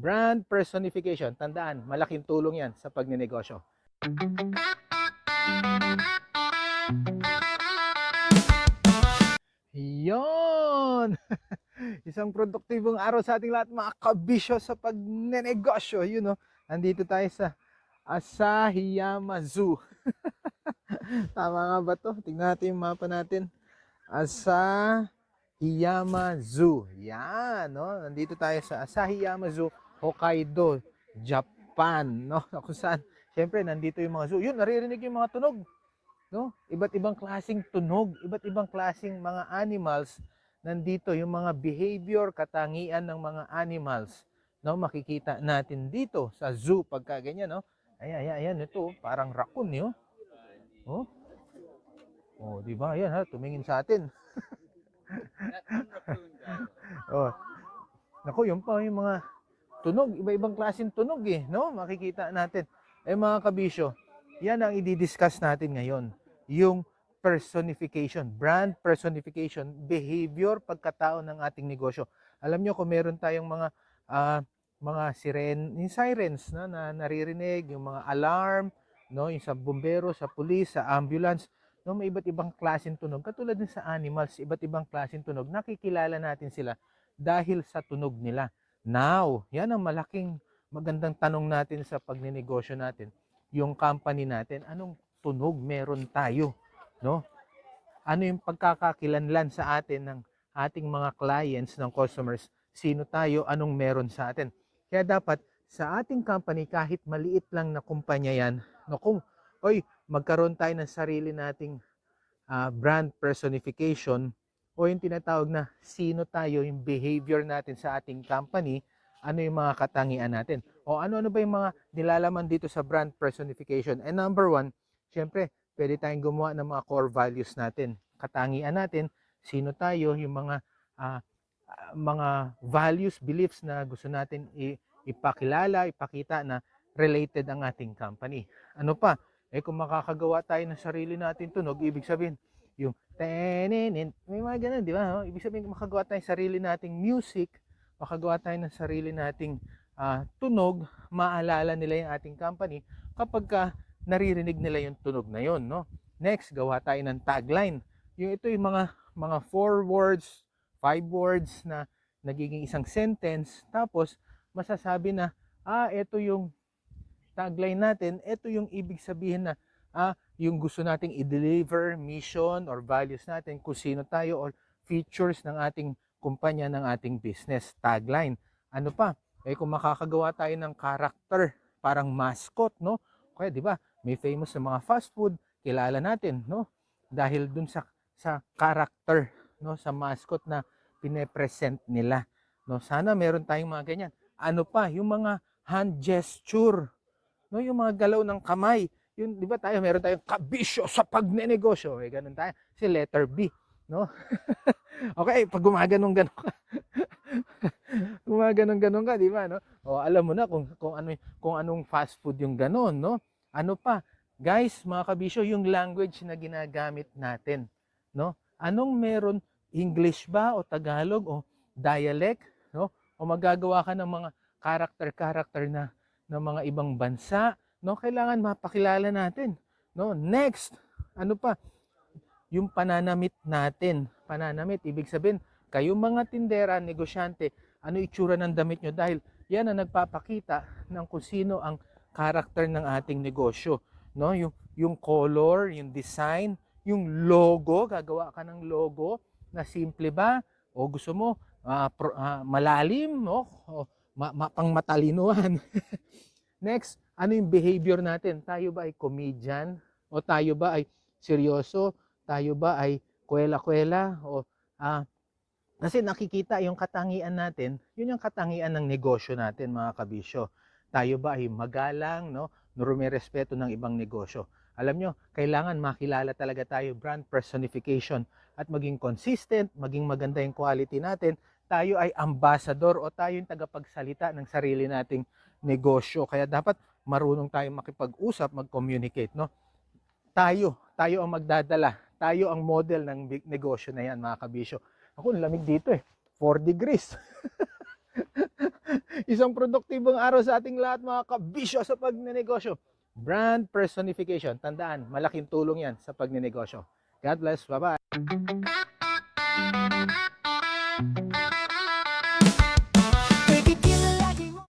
Brand personification. Tandaan, malaking tulong yan sa pagnenegosyo. Yon! Isang produktibong araw sa ating lahat mga kabisyo sa pagnenegosyo. Yun, no? Nandito tayo sa Asahiyama Zoo. Tama nga ba to? Tingnan natin yung mapa natin. Asahiyama Zoo. Yan, no? Nandito tayo sa Asahiyama Zoo, Hokkaido, Japan, no? Kung saan, syempre, nandito yung mga zoo. Yun, naririnig yung mga tunog, no? Iba't ibang klaseng tunog, iba't ibang klaseng mga animals. Nandito yung mga behavior, katangian ng mga animals, no? Makikita natin dito sa zoo pagka ganyan, no? Ayan, ito, parang raccoon, yun. Oh, oh, di ba? Ayan ha, tumingin sa atin. Oh, naku, yun pa yung mga tunog, iba-ibang klaseng tunog eh, no? Makikita natin. Eh mga kabisyo, yan ang i-discuss natin ngayon. Yung personification, brand personification, behavior, pagkatao ng ating negosyo. Alam nyo kung meron tayong mga sirens no, na naririnig, yung mga alarm, no, yung sa bumbero, sa pulis, sa ambulance, no, may iba't ibang klaseng tunog. Katulad din sa animals, iba't ibang klaseng tunog. Nakikilala natin sila dahil sa tunog nila. Now, yan ang malaking magandang tanong natin sa pagninegosyo natin. Yung company natin, anong tunog meron tayo? No? Ano yung pagkakakilanlan sa atin ng ating mga clients, ng customers? Sino tayo? Anong meron sa atin? Kaya dapat sa ating company, kahit maliit lang na kumpanya yan, no, kung magkaroon tayo ng sarili nating brand personification o yung tinatawag na sino tayo, yung behavior natin sa ating company, ano yung mga katangian natin. O ano-ano ba yung mga nilalaman dito sa brand personification. And number one, syempre, pwede tayong gumawa ng mga core values natin. Katangian natin, sino tayo, yung mga values, beliefs na gusto natin ipakilala, ipakita na related ang ating company. Ano pa? Kung makakagawa tayo ng sarili natin tunog, ibig sabihin, yung tenenen, may mga ganun, di ba? Ibig sabihin, makagawa tayo ng sarili nating music, makagawa tayo ng sarili nating tunog, maalala nila yung ating company kapag naririnig nila yung tunog na yun, no? Next, gawa tayo ng tagline. Ito yung mga 4 words, 5 words na nagiging isang sentence, tapos masasabi na, ito yung tagline natin, ito yung ibig sabihin na yung gusto nating i-deliver, mission or values natin, kung sino tayo or features ng ating kumpanya, ng ating business, tagline. Ano pa? Kung makakagawa tayo ng character, parang mascot, no? Kaya 'di ba, may famous na mga fast food, kilala natin, no? Dahil dun sa character, no, sa mascot na pine-present nila, no? Sana meron tayong mga ganyan. Ano pa? Yung mga hand gesture, no, yung mga galaw ng kamay. Yun, 'di ba meron tayong kabisyo sa pagnenegosyo. Ganun tayo. Si letter B, no? Okay, pag gumaganong-ganon ka. Gumaganong-ganon ka, 'di ba, no? O alam mo na kung anong fast food yung ganon, no? Ano pa? Guys, mga kabisyo, yung language na ginagamit natin, no? Anong meron, English ba o Tagalog o dialect, no? O magagawa ka ng mga character na ng mga ibang bansa, no? Kailangan mapakilala natin, no? Next, ano pa? Yung pananamit natin. Pananamit, ibig sabihin, kayong mga tindera, negosyante, ano itsura ng damit nyo? Dahil yan ang nagpapakita ng kung sino ang character ng ating negosyo, no? Yung color, yung design, yung logo, gagawa ka ng logo na simple ba? O gusto mo malalim, no? O pang matalinuhan. Next, ano yung behavior natin? Tayo ba ay comedian? O tayo ba ay seryoso? Tayo ba ay kwela-kwela? O kasi nakikita yung katangian natin, yun yung katangian ng negosyo natin, mga kabisyo. Tayo ba ay magalang, no? Rumirespeto ng ibang negosyo. Alam nyo, kailangan makilala talaga tayo, brand personification, at maging consistent, maging maganda yung quality natin. Tayo ay ambassador o tayo yung tagapagsalita ng sarili nating negosyo. Kaya dapat marunong tayong makipag-usap, mag-communicate, no? Tayo ang magdadala. Tayo ang model ng negosyo na yan, mga kabisyo. Ako, lamig dito 4 degrees. Isang produktibong araw sa ating lahat mga kabisyo sa pagnenegosyo. Brand personification. Tandaan, malaking tulong yan sa pagnenegosyo. God bless. Bye-bye.